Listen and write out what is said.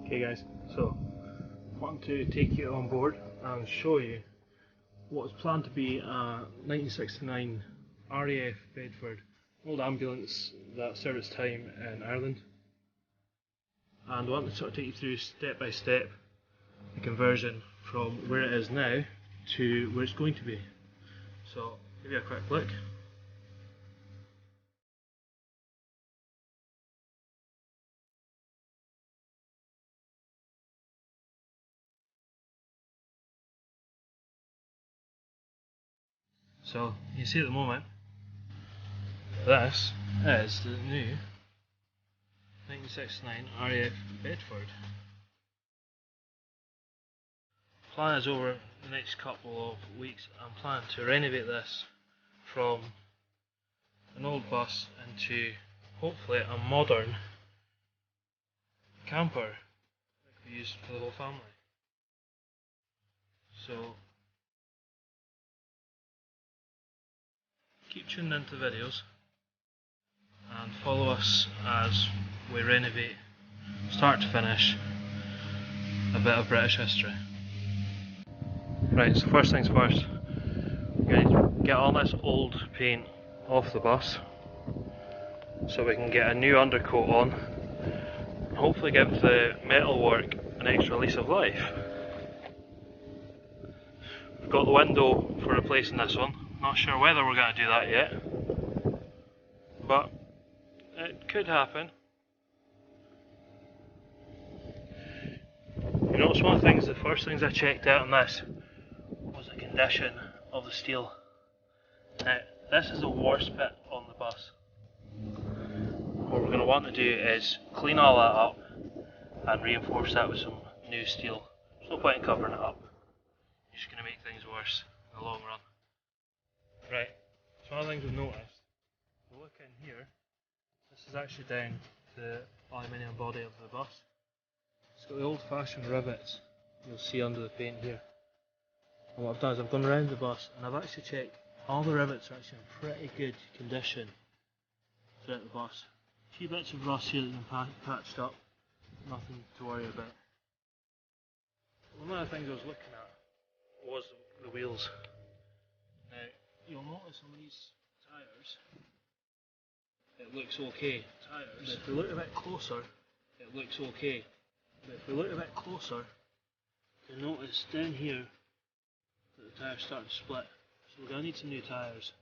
Okay guys, so I want to take you on board and show you what was planned to be a 1969 RAF Bedford old ambulance that served its time in Ireland, and I want to sort of take you through step by step the conversion from where it is now to where it's going to be. So give you a quick look. So you see at the moment, this is the new 1969 RAF Bedford. Plan is over the next couple of weeks. I'm planning to renovate this from an old bus into hopefully a modern camper that can be used for the whole family. So keep tuned into videos and follow us as we renovate, start to finish, a bit of British history. Right, so first things first, we're going to get all this old paint off the bus so we can get a new undercoat on and hopefully give the metalwork an extra lease of life. We've got the window for replacing this one. Not sure whether we're going to do that yet, but it could happen. You notice one of the first things I checked out on this was the condition of the steel. Now, this is the worst bit on the bus. What we're going to want to do is clean all that up and reinforce that with some new steel. There's no point in covering it up. You're just going to make things worse in the long run. Right, so one of the things we've noticed, if we look in here, this is actually down the aluminium body of the bus. It's got the old fashioned rivets you'll see under the paint here. And what I've done is I've gone around the bus and I've actually checked all the rivets are actually in pretty good condition throughout the bus. A few bits of rust here that have been patched up, nothing to worry about. One of the things I was looking at was the wheels. Now, you'll notice on these tyres, it looks okay. But if we look a bit closer, it looks okay. But if we look a bit closer, you'll notice down here that the tyre's starting to split. So we're going to need some new tyres.